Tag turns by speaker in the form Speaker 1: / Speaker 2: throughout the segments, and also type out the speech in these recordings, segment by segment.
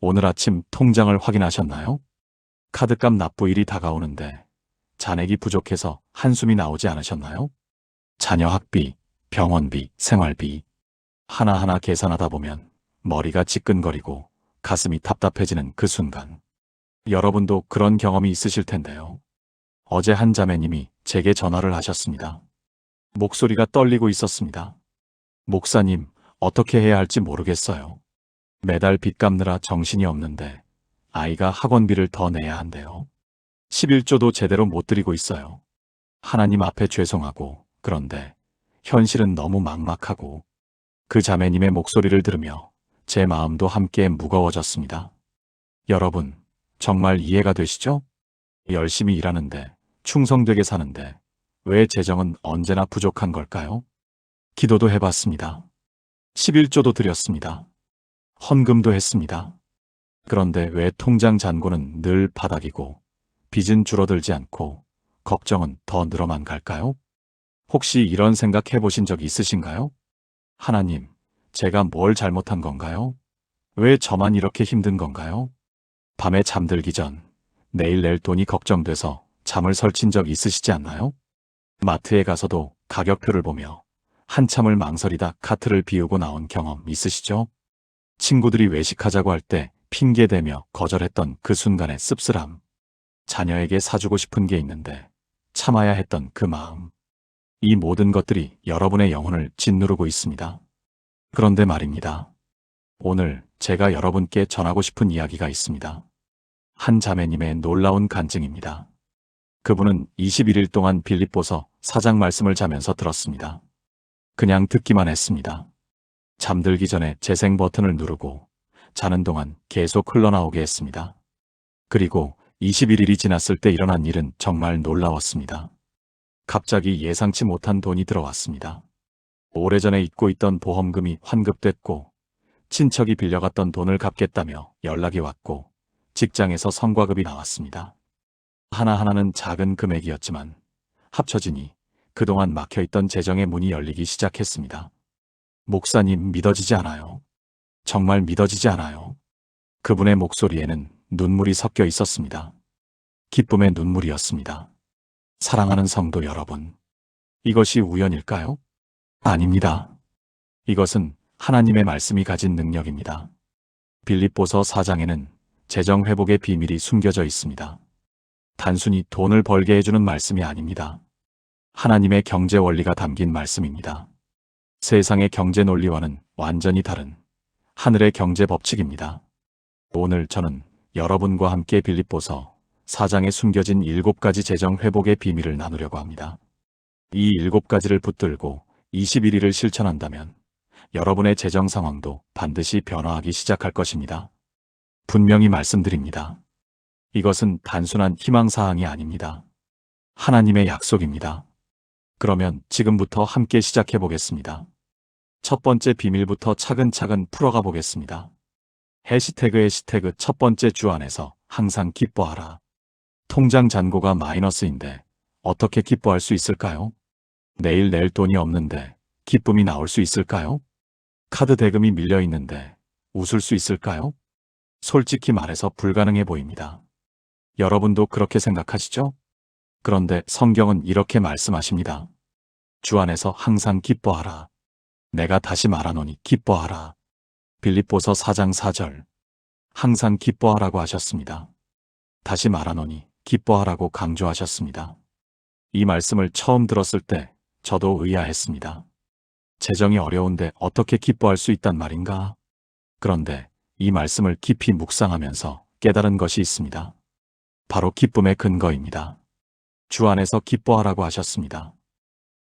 Speaker 1: 오늘 아침 통장을 확인하셨나요? 카드값 납부일이 다가오는데 잔액이 부족해서 한숨이 나오지 않으셨나요? 자녀 학비, 병원비, 생활비 하나하나 계산하다 보면 머리가 지끈거리고 가슴이 답답해지는 그 순간. 여러분도 그런 경험이 있으실 텐데요. 어제 한 자매님이 제게 전화를 하셨습니다. 목소리가 떨리고 있었습니다. 목사님, 어떻게 해야 할지 모르겠어요. 매달 빚 갚느라 정신이 없는데 아이가 학원비를 더 내야 한대요. 11조도 제대로 못 드리고 있어요. 하나님 앞에 죄송하고 그런데 현실은 너무 막막하고. 그 자매님의 목소리를 들으며 제 마음도 함께 무거워졌습니다. 여러분, 정말 이해가 되시죠? 열심히 일하는데, 충성되게 사는데 왜 재정은 언제나 부족한 걸까요? 기도도 해봤습니다. 11조도 드렸습니다. 헌금도 했습니다. 그런데 왜 통장 잔고는 늘 바닥이고 빚은 줄어들지 않고 걱정은 더 늘어만 갈까요? 혹시 이런 생각 해보신 적 있으신가요? 하나님, 제가 뭘 잘못한 건가요? 왜 저만 이렇게 힘든 건가요? 밤에 잠들기 전 내일 낼 돈이 걱정돼서 잠을 설친 적 있으시지 않나요? 마트에 가서도 가격표를 보며 한참을 망설이다 카트를 비우고 나온 경험 있으시죠? 친구들이 외식하자고 할 때 핑계대며 거절했던 그 순간의 씁쓸함. 자녀에게 사주고 싶은 게 있는데 참아야 했던 그 마음. 이 모든 것들이 여러분의 영혼을 짓누르고 있습니다. 그런데 말입니다. 오늘 제가 여러분께 전하고 싶은 이야기가 있습니다. 한 자매님의 놀라운 간증입니다. 그분은 21일 동안 빌립보서 4장 말씀을 자면서 들었습니다. 그냥 듣기만 했습니다. 잠들기 전에 재생 버튼을 누르고 자는 동안 계속 흘러나오게 했습니다. 그리고 21일이 지났을 때 일어난 일은 정말 놀라웠습니다. 갑자기 예상치 못한 돈이 들어왔습니다. 오래전에 잊고 있던 보험금이 환급됐고 친척이 빌려갔던 돈을 갚겠다며 연락이 왔고 직장에서 성과급이 나왔습니다. 하나하나는 작은 금액이었지만 합쳐지니 그동안 막혀있던 재정의 문이 열리기 시작했습니다. 목사님, 믿어지지 않아요. 정말 믿어지지 않아요. 그분의 목소리에는 눈물이 섞여 있었습니다. 기쁨의 눈물이었습니다. 사랑하는 성도 여러분, 이것이 우연일까요? 아닙니다. 이것은 하나님의 말씀이 가진 능력입니다. 빌립보서 4장에는 재정 회복의 비밀이 숨겨져 있습니다. 단순히 돈을 벌게 해주는 말씀이 아닙니다. 하나님의 경제 원리가 담긴 말씀입니다. 세상의 경제 논리와는 완전히 다른 하늘의 경제 법칙입니다. 오늘 저는 여러분과 함께 빌립보서 4장에 숨겨진 7가지 재정 회복의 비밀을 나누려고 합니다. 이 7가지를 붙들고 21일을 실천한다면 여러분의 재정 상황도 반드시 변화하기 시작할 것입니다. 분명히 말씀드립니다. 이것은 단순한 희망사항이 아닙니다. 하나님의 약속입니다. 그러면 지금부터 함께 시작해 보겠습니다. 첫 번째 비밀부터 차근차근 풀어가 보겠습니다. 해시태그 첫 번째 주 안에서 항상 기뻐하라. 통장 잔고가 마이너스인데 어떻게 기뻐할 수 있을까요? 내일 낼 돈이 없는데 기쁨이 나올 수 있을까요? 카드 대금이 밀려 있는데 웃을 수 있을까요? 솔직히 말해서 불가능해 보입니다. 여러분도 그렇게 생각하시죠? 그런데 성경은 이렇게 말씀하십니다. 주 안에서 항상 기뻐하라. 내가 다시 말하노니 기뻐하라. 빌립보서 4장 4절. 항상 기뻐하라고 하셨습니다. 다시 말하노니 기뻐하라고 강조하셨습니다. 이 말씀을 처음 들었을 때 저도 의아했습니다. 재정이 어려운데 어떻게 기뻐할 수 있단 말인가? 그런데 이 말씀을 깊이 묵상하면서 깨달은 것이 있습니다. 바로 기쁨의 근거입니다. 주 안에서 기뻐하라고 하셨습니다.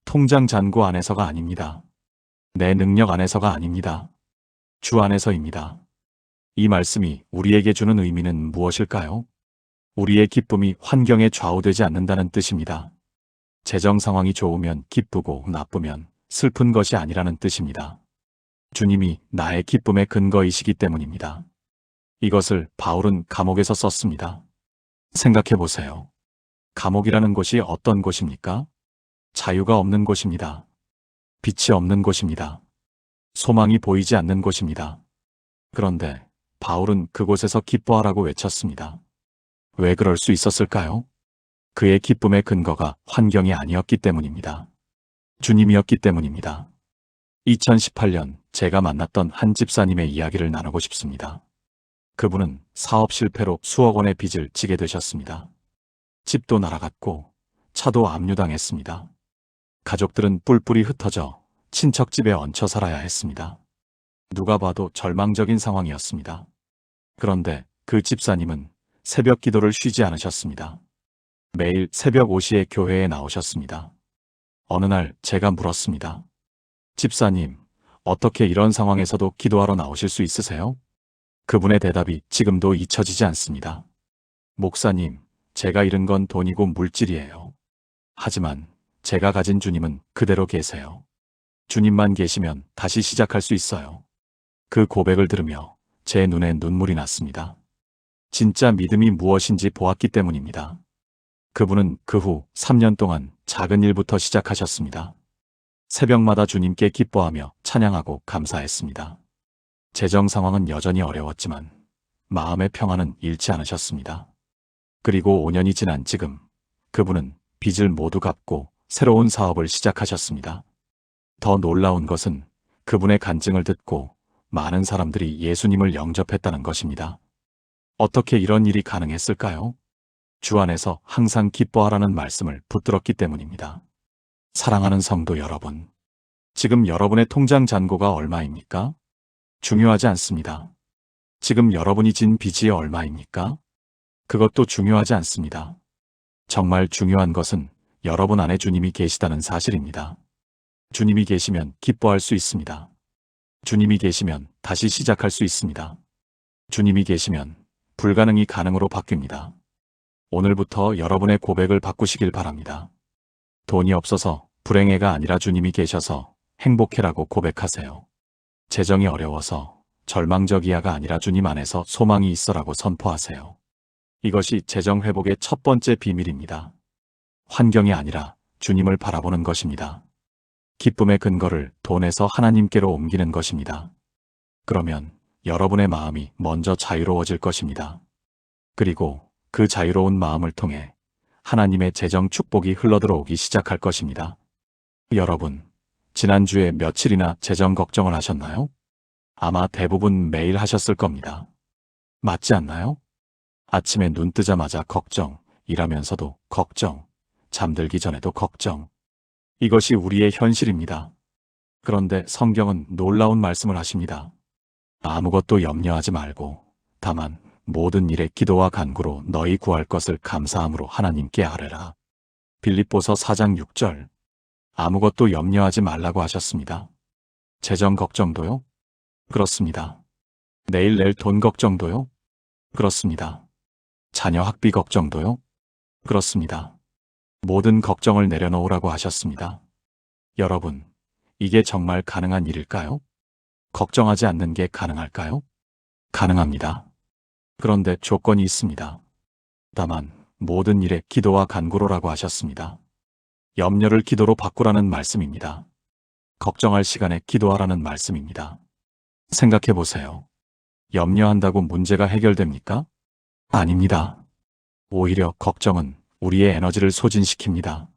Speaker 1: 통장 잔고 안에서가 아닙니다. 내 능력 안에서가 아닙니다. 주 안에서입니다. 이 말씀이 우리에게 주는 의미는 무엇일까요? 우리의 기쁨이 환경에 좌우되지 않는다는 뜻입니다. 재정 상황이 좋으면 기쁘고 나쁘면 슬픈 것이 아니라는 뜻입니다. 주님이 나의 기쁨의 근거이시기 때문입니다. 이것을 바울은 감옥에서 썼습니다. 생각해 보세요. 감옥이라는 곳이 어떤 곳입니까? 자유가 없는 곳입니다. 빛이 없는 곳입니다. 소망이 보이지 않는 곳입니다. 그런데 바울은 그곳에서 기뻐하라고 외쳤습니다. 왜 그럴 수 있었을까요? 그의 기쁨의 근거가 환경이 아니었기 때문입니다. 주님이었기 때문입니다. 2018년 제가 만났던 한 집사님의 이야기를 나누고 싶습니다. 그분은 사업 실패로 수억 원의 빚을 지게 되셨습니다. 집도 날아갔고 차도 압류당했습니다. 가족들은 뿔뿔이 흩어져 친척집에 얹혀 살아야 했습니다. 누가 봐도 절망적인 상황이었습니다. 그런데 그 집사님은 새벽 기도를 쉬지 않으셨습니다. 매일 새벽 5시에 교회에 나오셨습니다. 어느 날 제가 물었습니다. 집사님, 어떻게 이런 상황에서도 기도하러 나오실 수 있으세요? 그분의 대답이 지금도 잊혀지지 않습니다. 목사님, 제가 잃은 건 돈이고 물질이에요. 하지만 제가 가진 주님은 그대로 계세요. 주님만 계시면 다시 시작할 수 있어요. 그 고백을 들으며 제 눈에 눈물이 났습니다. 진짜 믿음이 무엇인지 보았기 때문입니다. 그분은 그 후 3년 동안 작은 일부터 시작하셨습니다. 새벽마다 주님께 기뻐하며 찬양하고 감사했습니다. 재정 상황은 여전히 어려웠지만 마음의 평안은 잃지 않으셨습니다. 그리고 5년이 지난 지금 그분은 빚을 모두 갚고 새로운 사업을 시작하셨습니다. 더 놀라운 것은 그분의 간증을 듣고 많은 사람들이 예수님을 영접했다는 것입니다. 어떻게 이런 일이 가능했을까요? 주 안에서 항상 기뻐하라는 말씀을 붙들었기 때문입니다. 사랑하는 성도 여러분, 지금 여러분의 통장 잔고가 얼마입니까? 중요하지 않습니다. 지금 여러분이 진 빚이 얼마입니까? 그것도 중요하지 않습니다. 정말 중요한 것은 여러분 안에 주님이 계시다는 사실입니다. 주님이 계시면 기뻐할 수 있습니다. 주님이 계시면 다시 시작할 수 있습니다. 주님이 계시면 불가능이 가능으로 바뀝니다. 오늘부터 여러분의 고백을 바꾸시길 바랍니다. 돈이 없어서 불행해가 아니라 주님이 계셔서 행복해라고 고백하세요. 재정이 어려워서 절망적이야가 아니라 주님 안에서 소망이 있어라고 선포하세요. 이것이 재정 회복의 첫 번째 비밀입니다. 환경이 아니라 주님을 바라보는 것입니다. 기쁨의 근거를 돈에서 하나님께로 옮기는 것입니다. 그러면 여러분의 마음이 먼저 자유로워질 것입니다. 그리고 그 자유로운 마음을 통해 하나님의 재정 축복이 흘러들어오기 시작할 것입니다. 여러분, 지난주에 며칠이나 재정 걱정을 하셨나요? 아마 대부분 매일 하셨을 겁니다. 맞지 않나요? 아침에 눈 뜨자마자 걱정, 일하면서도 걱정, 잠들기 전에도 걱정. 이것이 우리의 현실입니다. 그런데 성경은 놀라운 말씀을 하십니다. 아무것도 염려하지 말고 다만 모든 일에 기도와 간구로 너희 구할 것을 감사함으로 하나님께 아뢰라. 빌립보서 4장 6절. 아무것도 염려하지 말라고 하셨습니다. 재정 걱정도요? 그렇습니다. 내일 낼 돈 걱정도요? 그렇습니다. 자녀 학비 걱정도요? 그렇습니다. 모든 걱정을 내려놓으라고 하셨습니다. 여러분, 이게 정말 가능한 일일까요? 걱정하지 않는 게 가능할까요? 가능합니다. 그런데 조건이 있습니다. 다만 모든 일에 기도와 간구로라고 하셨습니다. 염려를 기도로 바꾸라는 말씀입니다. 걱정할 시간에 기도하라는 말씀입니다. 생각해 보세요. 염려한다고 문제가 해결됩니까? 아닙니다. 오히려 걱정은 우리의 에너지를 소진시킵니다.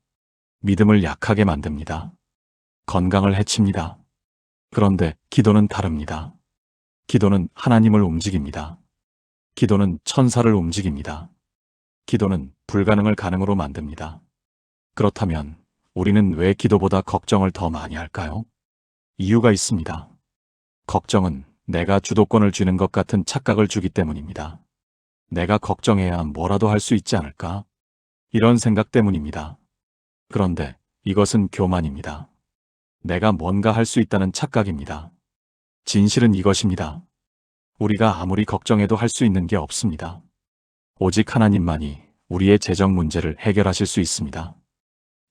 Speaker 1: 믿음을 약하게 만듭니다. 건강을 해칩니다. 그런데 기도는 다릅니다. 기도는 하나님을 움직입니다. 기도는 천사를 움직입니다. 기도는 불가능을 가능으로 만듭니다. 그렇다면 우리는 왜 기도보다 걱정을 더 많이 할까요? 이유가 있습니다. 걱정은 내가 주도권을 쥐는 것 같은 착각을 주기 때문입니다. 내가 걱정해야 뭐라도 할 수 있지 않을까? 이런 생각 때문입니다. 그런데 이것은 교만입니다. 내가 뭔가 할 수 있다는 착각입니다. 진실은 이것입니다. 우리가 아무리 걱정해도 할 수 있는 게 없습니다. 오직 하나님만이 우리의 재정 문제를 해결하실 수 있습니다.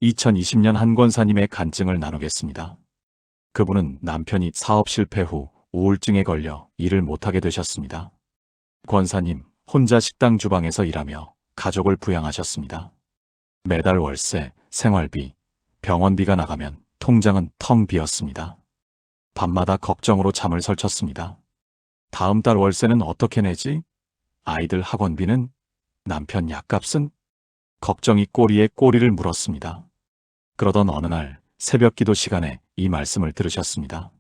Speaker 1: 2020년 한 권사님의 간증을 나누겠습니다. 그분은 남편이 사업 실패 후 우울증에 걸려 일을 못하게 되셨습니다. 권사님, 혼자 식당 주방에서 일하며 가족을 부양하셨습니다. 매달 월세, 생활비, 병원비가 나가면 통장은 텅 비었습니다. 밤마다 걱정으로 잠을 설쳤습니다. 다음 달 월세는 어떻게 내지? 아이들 학원비는? 남편 약값은? 걱정이 꼬리에 꼬리를 물었습니다. 그러던 어느 날 새벽 기도 시간에 이 말씀을 들으셨습니다.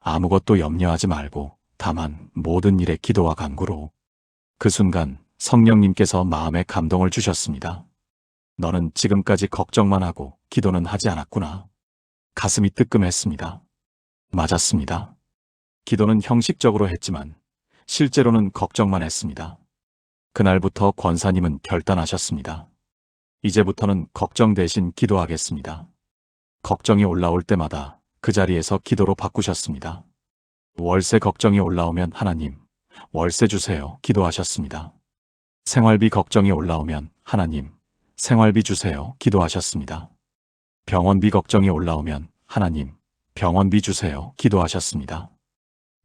Speaker 1: 아무것도 염려하지 말고 다만 모든 일에 기도와 간구로. 그 순간 성령님께서 마음에 감동을 주셨습니다. 너는 지금까지 걱정만 하고 기도는 하지 않았구나. 가슴이 뜨끔했습니다. 맞았습니다. 기도는 형식적으로 했지만 실제로는 걱정만 했습니다. 그날부터 권사님은 결단하셨습니다. 이제부터는 걱정 대신 기도하겠습니다. 걱정이 올라올 때마다 그 자리에서 기도로 바꾸셨습니다. 월세 걱정이 올라오면 하나님, 월세 주세요. 기도하셨습니다. 생활비 걱정이 올라오면 하나님, 생활비 주세요. 기도하셨습니다. 병원비 걱정이 올라오면 하나님, 병원비 주세요. 기도하셨습니다.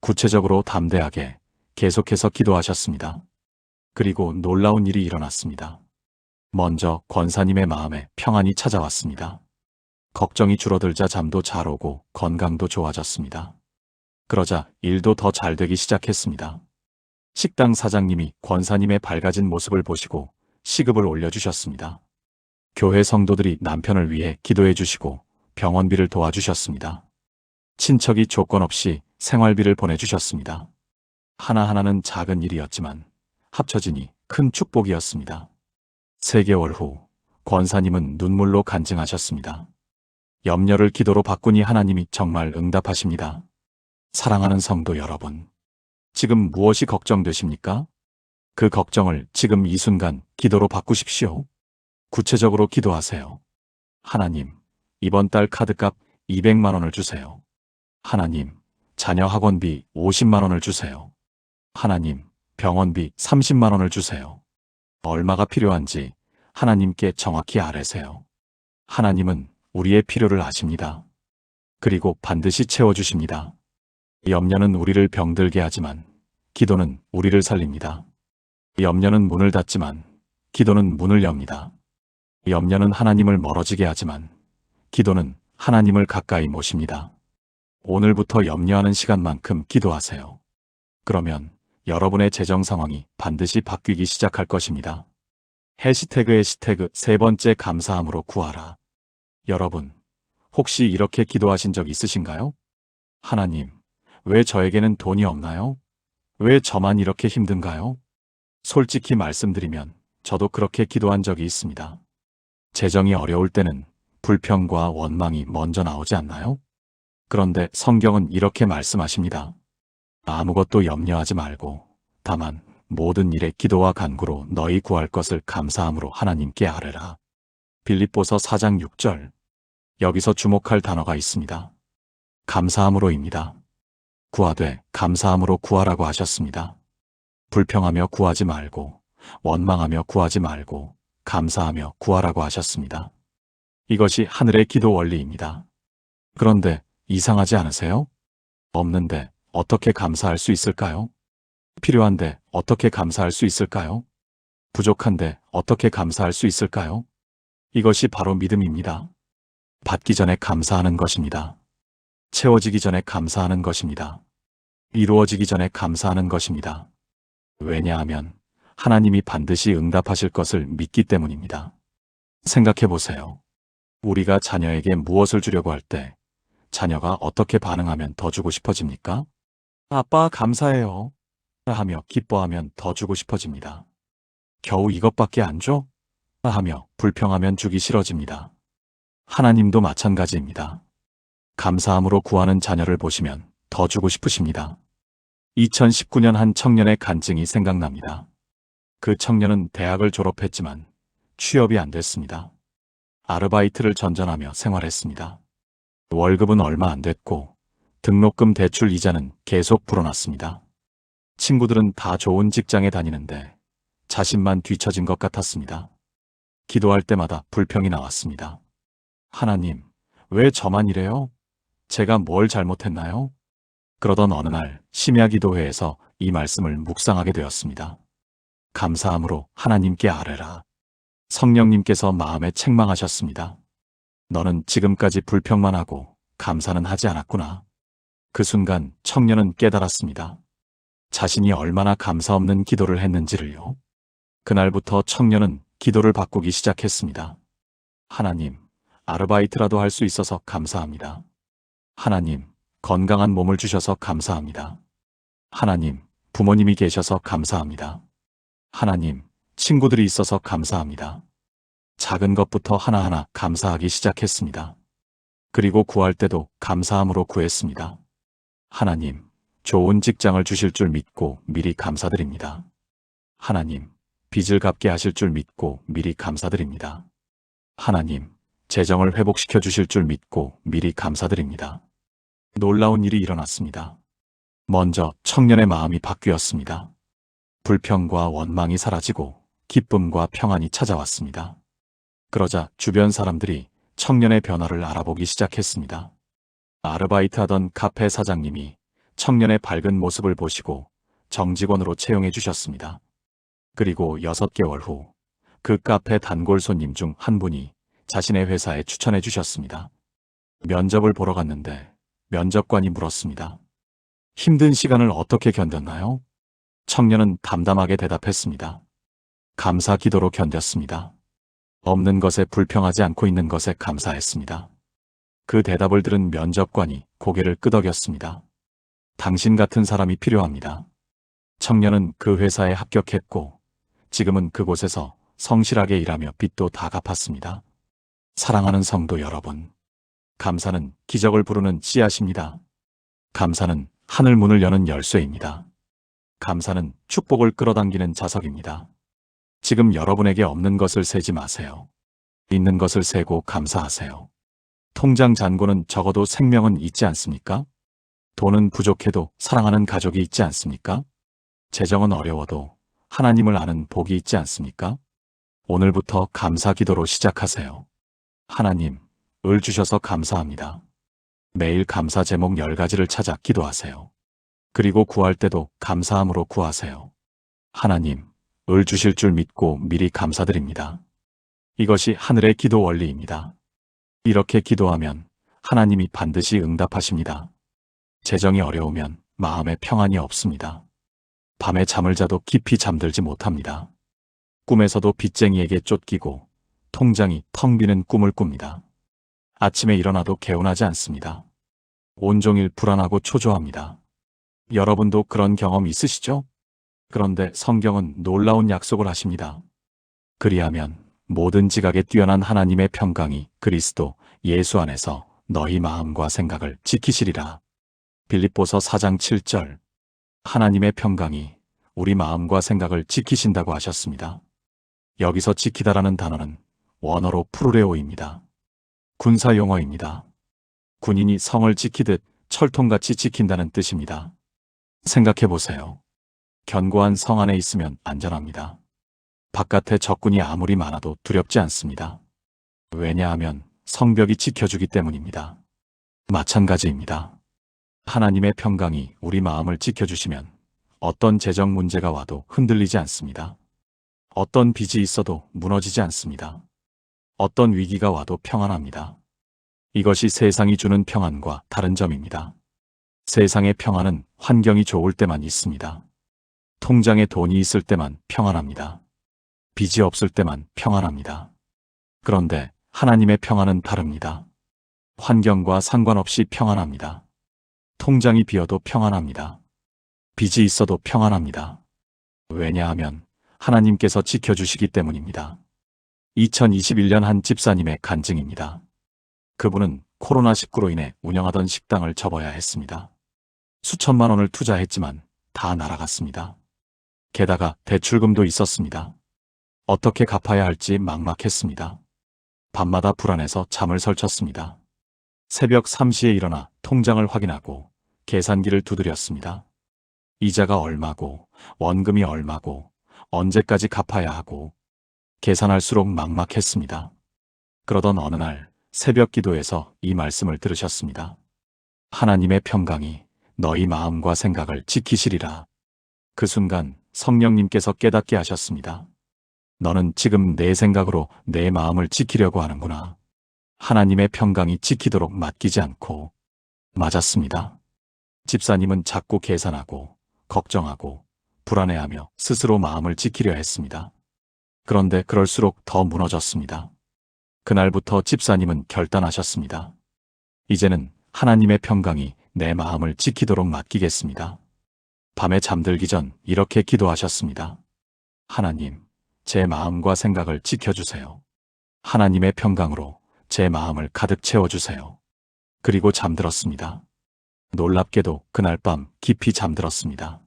Speaker 1: 구체적으로 담대하게 계속해서 기도하셨습니다. 그리고 놀라운 일이 일어났습니다. 먼저 권사님의 마음에 평안이 찾아왔습니다. 걱정이 줄어들자 잠도 잘 오고 건강도 좋아졌습니다. 그러자 일도 더 잘 되기 시작했습니다. 식당 사장님이 권사님의 밝아진 모습을 보시고 시급을 올려주셨습니다. 교회 성도들이 남편을 위해 기도해 주시고 병원비를 도와주셨습니다. 친척이 조건 없이 생활비를 보내주셨습니다. 하나하나는 작은 일이었지만 합쳐지니 큰 축복이었습니다. 3개월 후 권사님은 눈물로 간증하셨습니다. 염려를 기도로 바꾸니 하나님이 정말 응답하십니다. 사랑하는 성도 여러분, 지금 무엇이 걱정되십니까? 그 걱정을 지금 이 순간 기도로 바꾸십시오. 구체적으로 기도하세요. 하나님, 이번 달 카드값 200만 원을 주세요. 하나님, 자녀 학원비 50만 원을 주세요. 하나님, 병원비 30만 원을 주세요. 얼마가 필요한지 하나님께 정확히 아뢰세요. 하나님은 우리의 필요를 아십니다. 그리고 반드시 채워주십니다. 염려는 우리를 병들게 하지만 기도는 우리를 살립니다. 염려는 문을 닫지만 기도는 문을 엽니다. 염려는 하나님을 멀어지게 하지만 기도는 하나님을 가까이 모십니다. 오늘부터 염려하는 시간만큼 기도하세요. 그러면 여러분의 재정 상황이 반드시 바뀌기 시작할 것입니다. 해시태그 3번째 감사함으로 구하라. 여러분, 혹시 이렇게 기도하신 적 있으신가요? 하나님, 왜 저에게는 돈이 없나요? 왜 저만 이렇게 힘든가요? 솔직히 말씀드리면 저도 그렇게 기도한 적이 있습니다. 재정이 어려울 때는 불평과 원망이 먼저 나오지 않나요? 그런데 성경은 이렇게 말씀하십니다. 아무것도 염려하지 말고 다만 모든 일에 기도와 간구로 너희 구할 것을 감사함으로 하나님께 아뢰라. 빌립보서 4장 6절. 여기서 주목할 단어가 있습니다. 감사함으로입니다. 구하되 감사함으로 구하라고 하셨습니다. 불평하며 구하지 말고 원망하며 구하지 말고 감사하며 구하라고 하셨습니다. 이것이 하늘의 기도 원리입니다. 그런데 이상하지 않으세요? 없는데 어떻게 감사할 수 있을까요? 필요한데 어떻게 감사할 수 있을까요? 부족한데 어떻게 감사할 수 있을까요? 이것이 바로 믿음입니다. 받기 전에 감사하는 것입니다. 채워지기 전에 감사하는 것입니다. 이루어지기 전에 감사하는 것입니다. 왜냐하면 하나님이 반드시 응답하실 것을 믿기 때문입니다. 생각해 보세요. 우리가 자녀에게 무엇을 주려고 할 때 자녀가 어떻게 반응하면 더 주고 싶어집니까? 아빠 감사해요 하며 기뻐하면 더 주고 싶어집니다. 겨우 이것밖에 안 줘? 하며 불평하면 주기 싫어집니다. 하나님도 마찬가지입니다. 감사함으로 구하는 자녀를 보시면 더 주고 싶으십니다. 2019년 한 청년의 간증이 생각납니다. 그 청년은 대학을 졸업했지만 취업이 안 됐습니다. 아르바이트를 전전하며 생활했습니다. 월급은 얼마 안 됐고 등록금 대출 이자는 계속 불어났습니다. 친구들은 다 좋은 직장에 다니는데 자신만 뒤처진 것 같았습니다. 기도할 때마다 불평이 나왔습니다. 하나님, 왜 저만 이래요? 제가 뭘 잘못했나요? 그러던 어느 날 심야 기도회에서 이 말씀을 묵상하게 되었습니다. 감사함으로 하나님께 아뢰라. 성령님께서 마음에 책망하셨습니다. 너는 지금까지 불평만 하고 감사는 하지 않았구나. 그 순간 청년은 깨달았습니다. 자신이 얼마나 감사 없는 기도를 했는지를요. 그날부터 청년은 기도를 바꾸기 시작했습니다. 하나님, 아르바이트라도 할 수 있어서 감사합니다. 하나님, 건강한 몸을 주셔서 감사합니다. 하나님, 부모님이 계셔서 감사합니다. 하나님, 친구들이 있어서 감사합니다. 작은 것부터 하나하나 감사하기 시작했습니다. 그리고 구할 때도 감사함으로 구했습니다. 하나님, 좋은 직장을 주실 줄 믿고 미리 감사드립니다. 하나님, 빚을 갚게 하실 줄 믿고 미리 감사드립니다. 하나님, 재정을 회복시켜 주실 줄 믿고 미리 감사드립니다. 놀라운 일이 일어났습니다. 먼저 청년의 마음이 바뀌었습니다. 불평과 원망이 사라지고 기쁨과 평안이 찾아왔습니다. 그러자 주변 사람들이 청년의 변화를 알아보기 시작했습니다. 아르바이트 하던 카페 사장님이 청년의 밝은 모습을 보시고 정직원으로 채용해 주셨습니다. 그리고 6개월 후 그 카페 단골 손님 중 한 분이 자신의 회사에 추천해 주셨습니다. 면접을 보러 갔는데 면접관이 물었습니다. 힘든 시간을 어떻게 견뎠나요? 청년은 담담하게 대답했습니다. 감사 기도로 견뎠습니다. 없는 것에 불평하지 않고 있는 것에 감사했습니다. 그 대답을 들은 면접관이 고개를 끄덕였습니다. 당신 같은 사람이 필요합니다. 청년은 그 회사에 합격했고 지금은 그곳에서 성실하게 일하며 빚도 다 갚았습니다. 사랑하는 성도 여러분, 감사는 기적을 부르는 씨앗입니다. 감사는 하늘 문을 여는 열쇠입니다. 감사는 축복을 끌어당기는 자석입니다. 지금 여러분에게 없는 것을 세지 마세요. 있는 것을 세고 감사하세요. 통장 잔고는 적어도 생명은 있지 않습니까? 돈은 부족해도 사랑하는 가족이 있지 않습니까? 재정은 어려워도 하나님을 아는 복이 있지 않습니까? 오늘부터 감사 기도로 시작하세요. 하나님, 을 주셔서 감사합니다. 매일 감사 제목 10가지를 찾아 기도하세요. 그리고 구할 때도 감사함으로 구하세요. 하나님, 을 주실 줄 믿고 미리 감사드립니다. 이것이 하늘의 기도 원리입니다. 이렇게 기도하면 하나님이 반드시 응답하십니다. 재정이 어려우면 마음에 평안이 없습니다. 밤에 잠을 자도 깊이 잠들지 못합니다. 꿈에서도 빚쟁이에게 쫓기고 통장이 텅 비는 꿈을 꿉니다. 아침에 일어나도 개운하지 않습니다. 온종일 불안하고 초조합니다. 여러분도 그런 경험 있으시죠? 그런데 성경은 놀라운 약속을 하십니다. 그리하면 모든 지각에 뛰어난 하나님의 평강이 그리스도 예수 안에서 너희 마음과 생각을 지키시리라. 빌립보서 4장 7절. 하나님의 평강이 우리 마음과 생각을 지키신다고 하셨습니다. 여기서 지키다라는 단어는 원어로 프루레오입니다. 군사 용어입니다. 군인이 성을 지키듯 철통같이 지킨다는 뜻입니다. 생각해 보세요. 견고한 성 안에 있으면 안전합니다. 바깥에 적군이 아무리 많아도 두렵지 않습니다. 왜냐하면 성벽이 지켜주기 때문입니다. 마찬가지입니다. 하나님의 평강이 우리 마음을 지켜주시면 어떤 재정 문제가 와도 흔들리지 않습니다. 어떤 빚이 있어도 무너지지 않습니다. 어떤 위기가 와도 평안합니다. 이것이 세상이 주는 평안과 다른 점입니다. 세상의 평안은 환경이 좋을 때만 있습니다. 통장에 돈이 있을 때만 평안합니다. 빚이 없을 때만 평안합니다. 그런데 하나님의 평안은 다릅니다. 환경과 상관없이 평안합니다. 통장이 비어도 평안합니다. 빚이 있어도 평안합니다. 왜냐하면 하나님께서 지켜주시기 때문입니다. 2021년 한 집사님의 간증입니다. 그분은 코로나19로 인해 운영하던 식당을 접어야 했습니다. 수천만 원을 투자했지만 다 날아갔습니다. 게다가 대출금도 있었습니다. 어떻게 갚아야 할지 막막했습니다. 밤마다 불안해서 잠을 설쳤습니다. 새벽 3시에 일어나 통장을 확인하고 계산기를 두드렸습니다. 이자가 얼마고 원금이 얼마고 언제까지 갚아야 하고 계산할수록 막막했습니다. 그러던 어느 날 새벽 기도에서 이 말씀을 들으셨습니다. 하나님의 평강이 너희 마음과 생각을 지키시리라. 그 순간 성령님께서 깨닫게 하셨습니다. 너는 지금 내 생각으로 내 마음을 지키려고 하는구나. 하나님의 평강이 지키도록 맡기지 않고. 맞았습니다. 집사님은 자꾸 계산하고 걱정하고 불안해하며 스스로 마음을 지키려 했습니다. 그런데 그럴수록 더 무너졌습니다. 그날부터 집사님은 결단하셨습니다. 이제는 하나님의 평강이 내 마음을 지키도록 맡기겠습니다. 밤에 잠들기 전 이렇게 기도하셨습니다. 하나님, 제 마음과 생각을 지켜주세요. 하나님의 평강으로 제 마음을 가득 채워주세요. 그리고 잠들었습니다. 놀랍게도 그날 밤 깊이 잠들었습니다.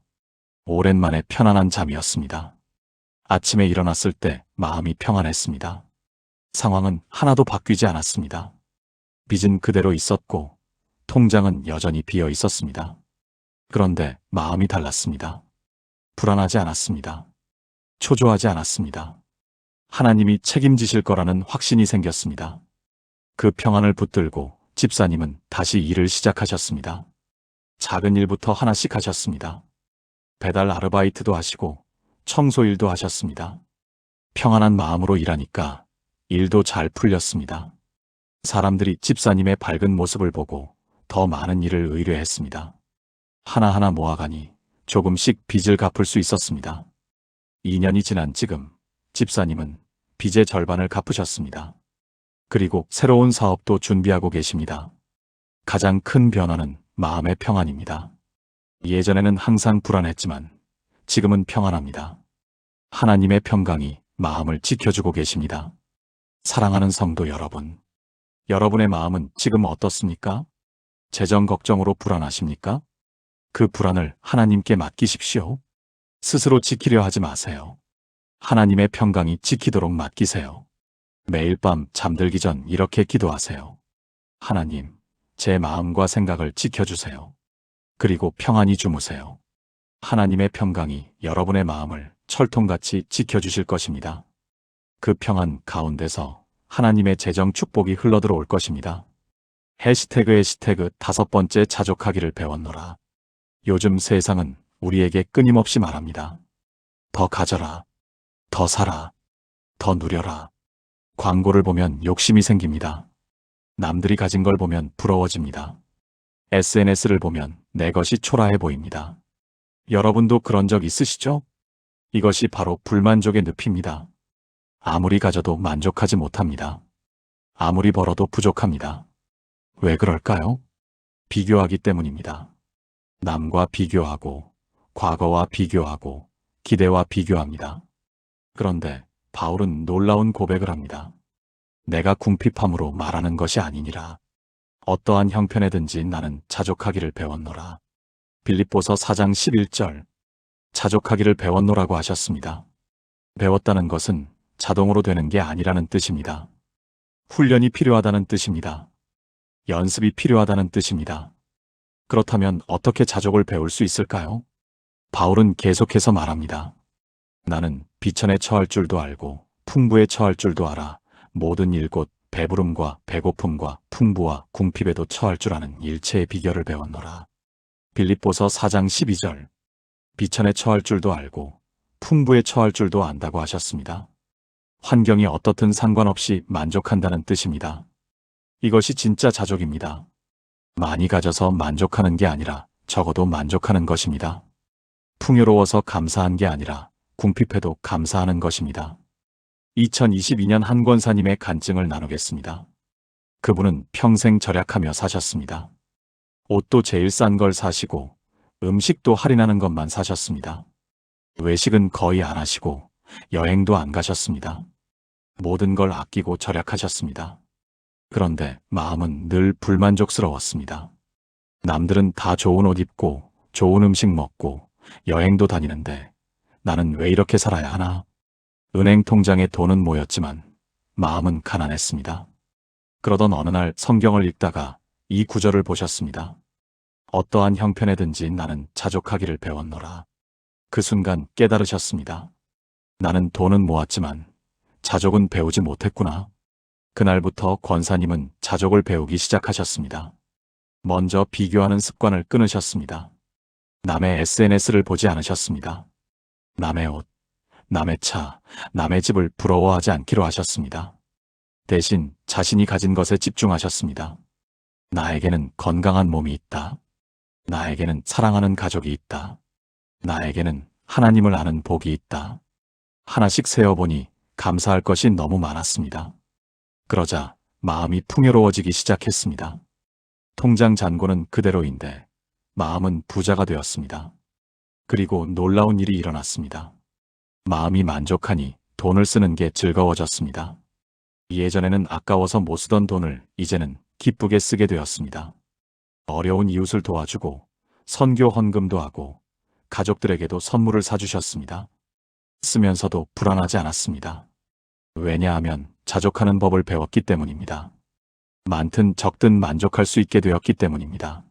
Speaker 1: 오랜만에 편안한 잠이었습니다. 아침에 일어났을 때 마음이 평안했습니다. 상황은 하나도 바뀌지 않았습니다. 빚은 그대로 있었고 통장은 여전히 비어 있었습니다. 그런데 마음이 달랐습니다. 불안하지 않았습니다. 초조하지 않았습니다. 하나님이 책임지실 거라는 확신이 생겼습니다. 그 평안을 붙들고 집사님은 다시 일을 시작하셨습니다. 작은 일부터 하나씩 하셨습니다. 배달 아르바이트도 하시고 청소일도 하셨습니다. 평안한 마음으로 일하니까 일도 잘 풀렸습니다. 사람들이 집사님의 밝은 모습을 보고 더 많은 일을 의뢰했습니다. 하나하나 모아가니 조금씩 빚을 갚을 수 있었습니다. 2년이 지난 지금 집사님은 빚의 절반을 갚으셨습니다. 그리고 새로운 사업도 준비하고 계십니다. 가장 큰 변화는 마음의 평안입니다. 예전에는 항상 불안했지만 지금은 평안합니다. 하나님의 평강이 마음을 지켜주고 계십니다. 사랑하는 성도 여러분, 여러분의 마음은 지금 어떻습니까? 재정 걱정으로 불안하십니까? 그 불안을 하나님께 맡기십시오. 스스로 지키려 하지 마세요. 하나님의 평강이 지키도록 맡기세요. 매일 밤 잠들기 전 이렇게 기도하세요. 하나님, 제 마음과 생각을 지켜주세요. 그리고 평안히 주무세요. 하나님의 평강이 여러분의 마음을 철통같이 지켜주실 것입니다. 그 평안 가운데서 하나님의 재정 축복이 흘러들어올 것입니다. 해시태그 5번째 자족하기를 배웠노라. 요즘 세상은 우리에게 끊임없이 말합니다. 더 가져라. 더 사라. 더 누려라. 광고를 보면 욕심이 생깁니다. 남들이 가진 걸 보면 부러워집니다. SNS를 보면 내 것이 초라해 보입니다. 여러분도 그런 적 있으시죠? 이것이 바로 불만족의 늪입니다. 아무리 가져도 만족하지 못합니다. 아무리 벌어도 부족합니다. 왜 그럴까요? 비교하기 때문입니다. 남과 비교하고, 과거와 비교하고, 기대와 비교합니다. 그런데 바울은 놀라운 고백을 합니다. 내가 궁핍함으로 말하는 것이 아니니라. 어떠한 형편에든지 나는 자족하기를 배웠노라. 빌립보서 4장 11절. 자족하기를 배웠노라고 하셨습니다. 배웠다는 것은 자동으로 되는 게 아니라는 뜻입니다. 훈련이 필요하다는 뜻입니다. 연습이 필요하다는 뜻입니다. 그렇다면 어떻게 자족을 배울 수 있을까요? 바울은 계속해서 말합니다. 나는 비천에 처할 줄도 알고 풍부에 처할 줄도 알아. 모든 일 곧 배부름과 배고픔과 풍부와 궁핍에도 처할 줄 아는 일체의 비결을 배웠노라. 빌립보서 4장 12절. 비천에 처할 줄도 알고 풍부에 처할 줄도 안다고 하셨습니다. 환경이 어떻든 상관없이 만족한다는 뜻입니다. 이것이 진짜 자족입니다. 많이 가져서 만족하는 게 아니라 적어도 만족하는 것입니다. 풍요로워서 감사한 게 아니라 궁핍해도 감사하는 것입니다. 2022년 한 권사님의 간증을 나누겠습니다. 그분은 평생 절약하며 사셨습니다. 옷도 제일 싼 걸 사시고 음식도 할인하는 것만 사셨습니다. 외식은 거의 안 하시고 여행도 안 가셨습니다. 모든 걸 아끼고 절약하셨습니다. 그런데 마음은 늘 불만족스러웠습니다. 남들은 다 좋은 옷 입고 좋은 음식 먹고 여행도 다니는데 나는 왜 이렇게 살아야 하나? 은행 통장에 돈은 모였지만 마음은 가난했습니다. 그러던 어느 날 성경을 읽다가 이 구절을 보셨습니다. 어떠한 형편에든지 나는 자족하기를 배웠노라. 그 순간 깨달으셨습니다. 나는 돈은 모았지만 자족은 배우지 못했구나. 그날부터 권사님은 자족을 배우기 시작하셨습니다. 먼저 비교하는 습관을 끊으셨습니다. 남의 SNS를 보지 않으셨습니다. 남의 옷, 남의 차, 남의 집을 부러워하지 않기로 하셨습니다. 대신 자신이 가진 것에 집중하셨습니다. 나에게는 건강한 몸이 있다. 나에게는 사랑하는 가족이 있다. 나에게는 하나님을 아는 복이 있다. 하나씩 세어보니 감사할 것이 너무 많았습니다. 그러자 마음이 풍요로워지기 시작했습니다. 통장 잔고는 그대로인데 마음은 부자가 되었습니다. 그리고 놀라운 일이 일어났습니다. 마음이 만족하니 돈을 쓰는 게 즐거워졌습니다. 예전에는 아까워서 못 쓰던 돈을 이제는 기쁘게 쓰게 되었습니다. 어려운 이웃을 도와주고 선교 헌금도 하고 가족들에게도 선물을 사주셨습니다. 쓰면서도 불안하지 않았습니다. 왜냐하면 자족하는 법을 배웠기 때문입니다. 많든 적든 만족할 수 있게 되었기 때문입니다.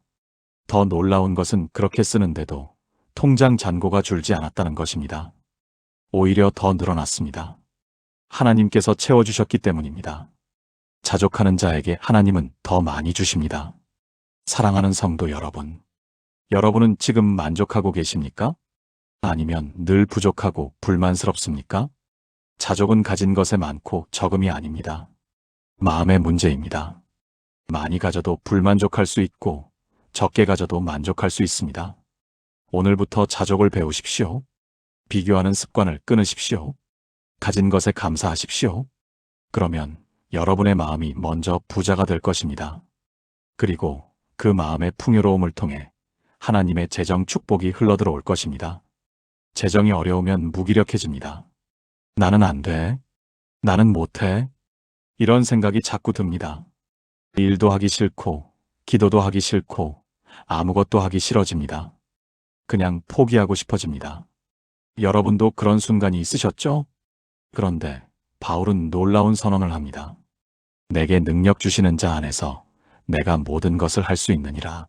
Speaker 1: 더 놀라운 것은 그렇게 쓰는데도 통장 잔고가 줄지 않았다는 것입니다. 오히려 더 늘어났습니다. 하나님께서 채워주셨기 때문입니다. 자족하는 자에게 하나님은 더 많이 주십니다. 사랑하는 성도 여러분, 여러분은 지금 만족하고 계십니까? 아니면 늘 부족하고 불만스럽습니까? 자족은 가진 것에 많고 적음이 아닙니다. 마음의 문제입니다. 많이 가져도 불만족할 수 있고 적게 가져도 만족할 수 있습니다. 오늘부터 자족을 배우십시오. 비교하는 습관을 끊으십시오. 가진 것에 감사하십시오. 그러면 여러분의 마음이 먼저 부자가 될 것입니다. 그리고 그 마음의 풍요로움을 통해 하나님의 재정 축복이 흘러들어올 것입니다. 재정이 어려우면 무기력해집니다. 나는 안 돼. 나는 못해. 이런 생각이 자꾸 듭니다. 일도 하기 싫고, 기도도 하기 싫고, 아무것도 하기 싫어집니다. 그냥 포기하고 싶어집니다. 여러분도 그런 순간이 있으셨죠? 그런데 바울은 놀라운 선언을 합니다. 내게 능력 주시는 자 안에서 내가 모든 것을 할 수 있느니라.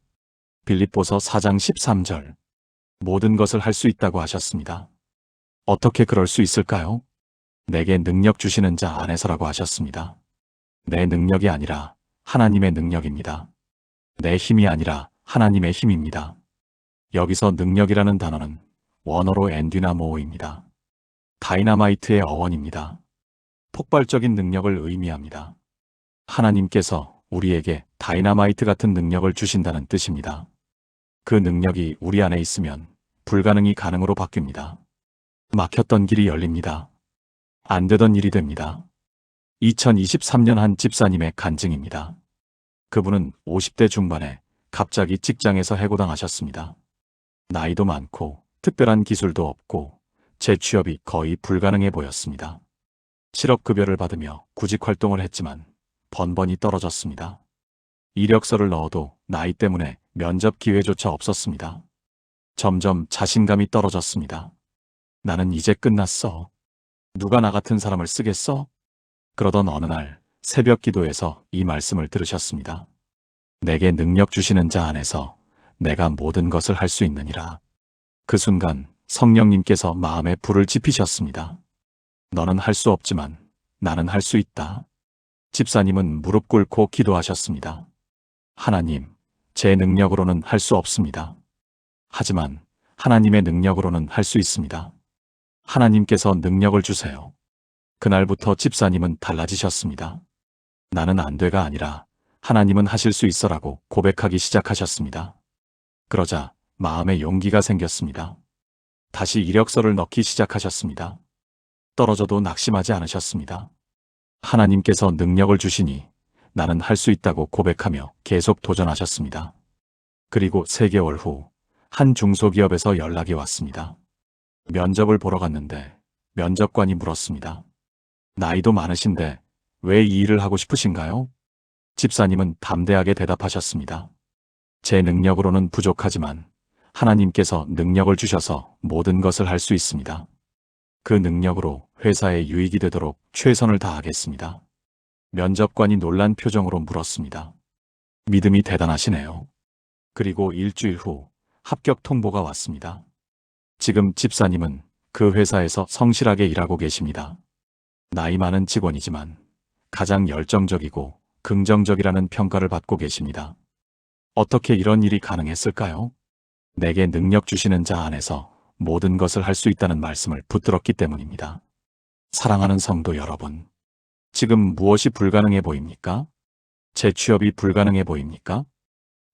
Speaker 1: 빌립보서 4장 13절. 모든 것을 할 수 있다고 하셨습니다. 어떻게 그럴 수 있을까요? 내게 능력 주시는 자 안에서라고 하셨습니다. 내 능력이 아니라 하나님의 능력입니다. 내 힘이 아니라 하나님의 힘입니다. 여기서 능력이라는 단어는 원어로 엔디나모입니다. 다이나마이트의 어원입니다. 폭발적인 능력을 의미합니다. 하나님께서 우리에게 다이나마이트 같은 능력을 주신다는 뜻입니다. 그 능력이 우리 안에 있으면 불가능이 가능으로 바뀝니다. 막혔던 길이 열립니다. 안 되던 일이 됩니다. 2023년 한 집사님의 간증입니다. 그분은 50대 중반에 갑자기 직장에서 해고당하셨습니다. 나이도 많고 특별한 기술도 없고 재취업이 거의 불가능해 보였습니다. 실업급여를 받으며 구직 활동을 했지만 번번이 떨어졌습니다. 이력서를 넣어도 나이 때문에 면접 기회조차 없었습니다. 점점 자신감이 떨어졌습니다. 나는 이제 끝났어. 누가 나 같은 사람을 쓰겠어? 그러던 어느 날 새벽 기도에서 이 말씀을 들으셨습니다. 내게 능력 주시는 자 안에서 내가 모든 것을 할 수 있느니라. 그 순간 성령님께서 마음에 불을 지피셨습니다. 너는 할 수 없지만 나는 할 수 있다. 집사님은 무릎 꿇고 기도하셨습니다. 하나님, 제 능력으로는 할 수 없습니다. 하지만 하나님의 능력으로는 할 수 있습니다. 하나님께서 능력을 주세요. 그날부터 집사님은 달라지셨습니다. 나는 안 돼가 아니라 하나님은 하실 수 있어라고 고백하기 시작하셨습니다. 그러자 마음에 용기가 생겼습니다. 다시 이력서를 넣기 시작하셨습니다. 떨어져도 낙심하지 않으셨습니다. 하나님께서 능력을 주시니 나는 할 수 있다고 고백하며 계속 도전하셨습니다. 그리고 3개월 후 한 중소기업에서 연락이 왔습니다. 면접을 보러 갔는데 면접관이 물었습니다. 나이도 많으신데 왜 이 일을 하고 싶으신가요? 집사님은 담대하게 대답하셨습니다. 제 능력으로는 부족하지만 하나님께서 능력을 주셔서 모든 것을 할 수 있습니다. 그 능력으로 회사에 유익이 되도록 최선을 다하겠습니다. 면접관이 놀란 표정으로 물었습니다. 믿음이 대단하시네요. 그리고 일주일 후 합격 통보가 왔습니다. 지금 집사님은 그 회사에서 성실하게 일하고 계십니다. 나이 많은 직원이지만 가장 열정적이고 긍정적이라는 평가를 받고 계십니다. 어떻게 이런 일이 가능했을까요? 내게 능력 주시는 자 안에서 모든 것을 할 수 있다는 말씀을 붙들었기 때문입니다. 사랑하는 성도 여러분, 지금 무엇이 불가능해 보입니까? 재취업이 불가능해 보입니까?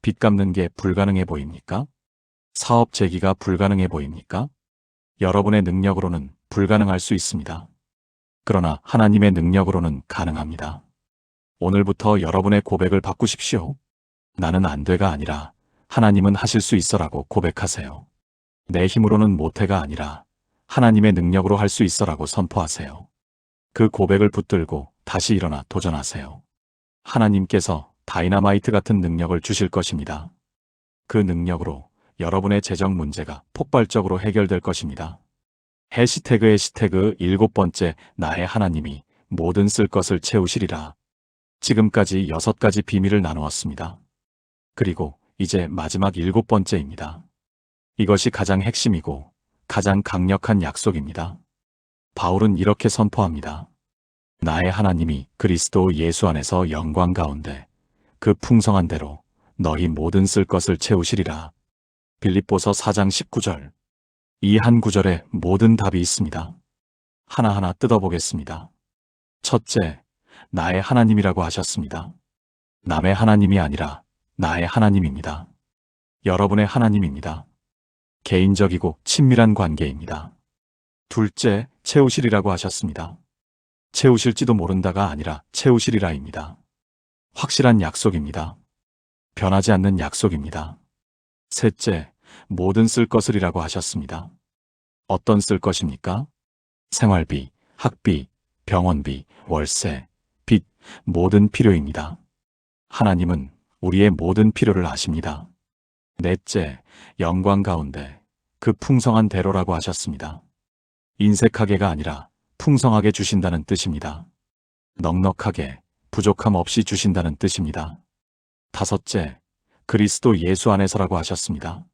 Speaker 1: 빚 갚는 게 불가능해 보입니까? 사업 재기가 불가능해 보입니까? 여러분의 능력으로는 불가능할 수 있습니다. 그러나 하나님의 능력으로는 가능합니다. 오늘부터 여러분의 고백을 바꾸십시오. 나는 안 돼가 아니라 하나님은 하실 수 있어라고 고백하세요. 내 힘으로는 못해가 아니라 하나님의 능력으로 할 수 있어라고 선포하세요. 그 고백을 붙들고 다시 일어나 도전하세요. 하나님께서 다이너마이트 같은 능력을 주실 것입니다. 그 능력으로 여러분의 재정 문제가 폭발적으로 해결될 것입니다. 해시태그 7번째 나의 하나님이 모든 쓸 것을 채우시리라. 지금까지 6가지 비밀을 나누었습니다. 그리고 이제 마지막 7번째입니다. 이것이 가장 핵심이고 가장 강력한 약속입니다. 바울은 이렇게 선포합니다. 나의 하나님이 그리스도 예수 안에서 영광 가운데 그 풍성한 대로 너희 모든 쓸 것을 채우시리라. 빌립보서 4장 19절. 이 한 구절에 모든 답이 있습니다. 하나하나 뜯어보겠습니다. 첫째, 나의 하나님이라고 하셨습니다. 남의 하나님이 아니라 나의 하나님입니다. 여러분의 하나님입니다. 개인적이고 친밀한 관계입니다. 둘째, 채우시리라고 하셨습니다. 채우실지도 모른다가 아니라 채우시리라입니다. 확실한 약속입니다. 변하지 않는 약속입니다. 셋째, 모든 쓸 것을이라고 하셨습니다. 어떤 쓸 것입니까? 생활비, 학비, 병원비, 월세, 빚, 모든 필요입니다. 하나님은 우리의 모든 필요를 아십니다. 넷째, 영광 가운데 그 풍성한 대로라고 하셨습니다. 인색하게가 아니라 풍성하게 주신다는 뜻입니다. 넉넉하게, 부족함 없이 주신다는 뜻입니다. 다섯째, 그리스도 예수 안에서라고 하셨습니다.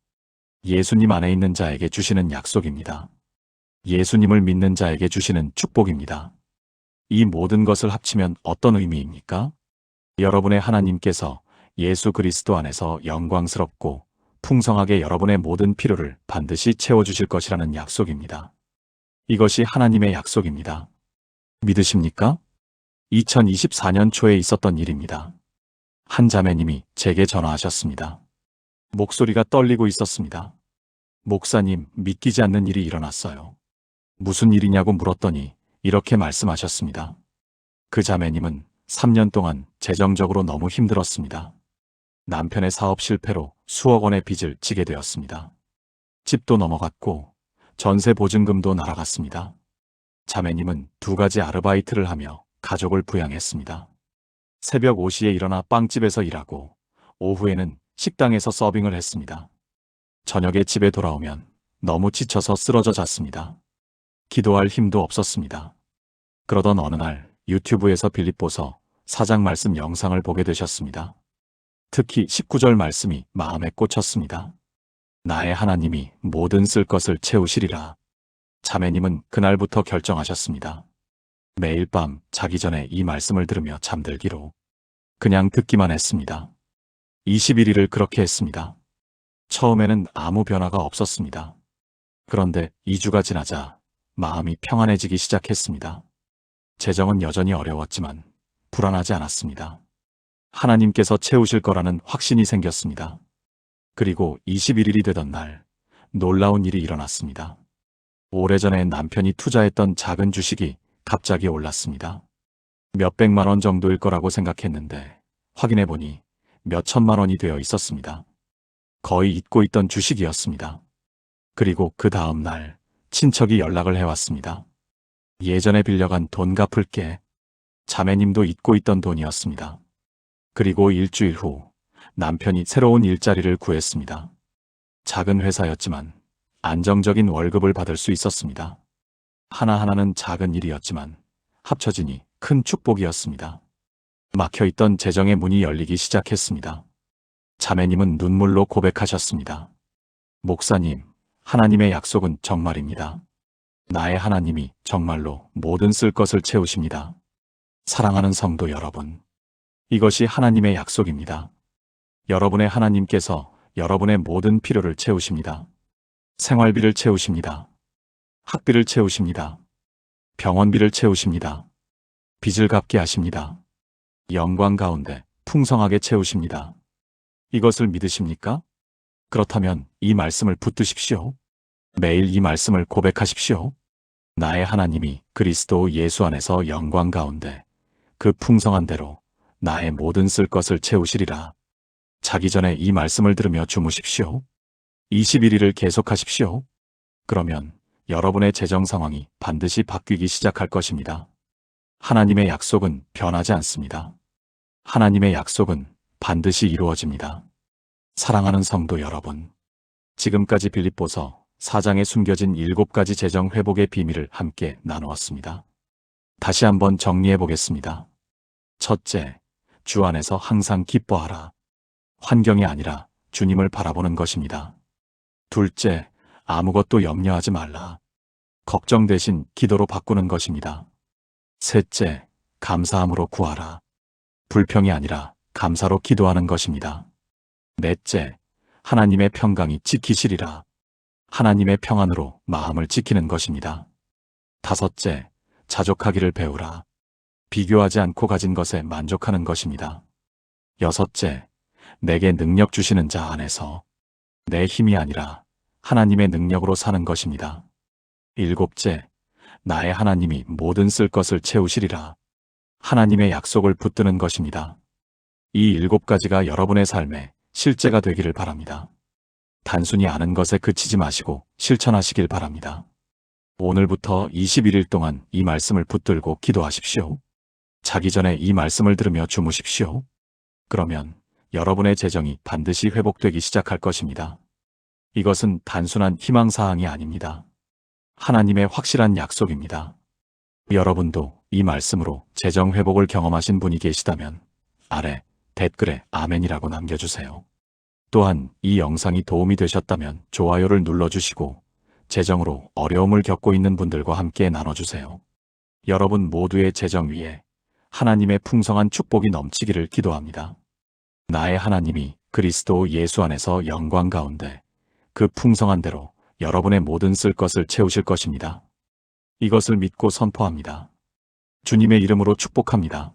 Speaker 1: 예수님 안에 있는 자에게 주시는 약속입니다. 예수님을 믿는 자에게 주시는 축복입니다. 이 모든 것을 합치면 어떤 의미입니까? 여러분의 하나님께서 예수 그리스도 안에서 영광스럽고 풍성하게 여러분의 모든 필요를 반드시 채워주실 것이라는 약속입니다. 이것이 하나님의 약속입니다. 믿으십니까? 2024년 초에 있었던 일입니다. 한 자매님이 제게 전화하셨습니다. 목소리가 떨리고 있었습니다. 목사님, 믿기지 않는 일이 일어났어요. 무슨 일이냐고 물었더니 이렇게 말씀하셨습니다. 그 자매님은 3년 동안 재정적으로 너무 힘들었습니다. 남편의 사업 실패로 수억 원의 빚을 지게 되었습니다. 집도 넘어갔고 전세 보증금도 날아갔습니다. 자매님은 2가지 아르바이트를 하며 가족을 부양했습니다. 새벽 5시에 일어나 빵집에서 일하고 오후에는 식당에서 서빙을 했습니다. 저녁에 집에 돌아오면 너무 지쳐서 쓰러져 잤습니다. 기도할 힘도 없었습니다. 그러던 어느 날 유튜브에서 빌립보서 4장 말씀 영상을 보게 되셨습니다. 특히 19절 말씀이 마음에 꽂혔습니다. 나의 하나님이 모든 쓸 것을 채우시리라. 자매님은 그날부터 결정하셨습니다. 매일 밤 자기 전에 이 말씀을 들으며 잠들기로. 그냥 듣기만 했습니다. 21일을 그렇게 했습니다. 처음에는 아무 변화가 없었습니다. 그런데 2주가 지나자 마음이 평안해지기 시작했습니다. 재정은 여전히 어려웠지만 불안하지 않았습니다. 하나님께서 채우실 거라는 확신이 생겼습니다. 그리고 21일이 되던 날 놀라운 일이 일어났습니다. 오래전에 남편이 투자했던 작은 주식이 갑자기 올랐습니다. 몇백만 원 정도일 거라고 생각했는데 확인해보니 몇천만 원이 되어 있었습니다. 거의 잊고 있던 주식이었습니다. 그리고 그 다음 날 친척이 연락을 해왔습니다. 예전에 빌려간 돈 갚을게. 자매님도 잊고 있던 돈이었습니다. 그리고 일주일 후 남편이 새로운 일자리를 구했습니다. 작은 회사였지만 안정적인 월급을 받을 수 있었습니다. 하나하나는 작은 일이었지만 합쳐지니 큰 축복이었습니다. 막혀있던 재정의 문이 열리기 시작했습니다. 자매님은 눈물로 고백하셨습니다. 목사님, 하나님의 약속은 정말입니다. 나의 하나님이 정말로 모든 쓸 것을 채우십니다. 사랑하는 성도 여러분, 이것이 하나님의 약속입니다. 여러분의 하나님께서 여러분의 모든 필요를 채우십니다. 생활비를 채우십니다. 학비를 채우십니다. 병원비를 채우십니다. 빚을 갚게 하십니다. 영광 가운데 풍성하게 채우십니다. 이것을 믿으십니까? 그렇다면 이 말씀을 붙드십시오. 매일 이 말씀을 고백하십시오. 나의 하나님이 그리스도 예수 안에서 영광 가운데 그 풍성한 대로 나의 모든 쓸 것을 채우시리라. 자기 전에 이 말씀을 들으며 주무십시오. 21일을 계속하십시오. 그러면 여러분의 재정 상황이 반드시 바뀌기 시작할 것입니다. 하나님의 약속은 변하지 않습니다. 하나님의 약속은 반드시 이루어집니다. 사랑하는 성도 여러분, 지금까지 빌립보서 4장에 숨겨진 7가지 재정 회복의 비밀을 함께 나누었습니다. 다시 한번 정리해 보겠습니다. 첫째, 주 안에서 항상 기뻐하라. 환경이 아니라 주님을 바라보는 것입니다. 둘째, 아무것도 염려하지 말라. 걱정 대신 기도로 바꾸는 것입니다. 셋째, 감사함으로 구하라. 불평이 아니라 감사로 기도하는 것입니다. 넷째, 하나님의 평강이 지키시리라. 하나님의 평안으로 마음을 지키는 것입니다. 다섯째, 자족하기를 배우라. 비교하지 않고 가진 것에 만족하는 것입니다. 여섯째, 내게 능력 주시는 자 안에서 내 힘이 아니라 하나님의 능력으로 사는 것입니다. 일곱째, 나의 하나님이 모든 쓸 것을 채우시리라. 하나님의 약속을 붙드는 것입니다. 이 7가지가 여러분의 삶에 실제가 되기를 바랍니다. 단순히 아는 것에 그치지 마시고 실천하시길 바랍니다. 오늘부터 21일 동안 이 말씀을 붙들고 기도하십시오. 자기 전에 이 말씀을 들으며 주무십시오. 그러면 여러분의 재정이 반드시 회복되기 시작할 것입니다. 이것은 단순한 희망사항이 아닙니다. 하나님의 확실한 약속입니다. 여러분도 이 말씀으로 재정 회복을 경험하신 분이 계시다면 아래 댓글에 아멘이라고 남겨주세요. 또한 이 영상이 도움이 되셨다면 좋아요를 눌러주시고 재정으로 어려움을 겪고 있는 분들과 함께 나눠주세요. 여러분 모두의 재정 위에 하나님의 풍성한 축복이 넘치기를 기도합니다. 나의 하나님이 그리스도 예수 안에서 영광 가운데 그 풍성한 대로 여러분의 모든 쓸 것을 채우실 것입니다. 이것을 믿고 선포합니다. 주님의 이름으로 축복합니다.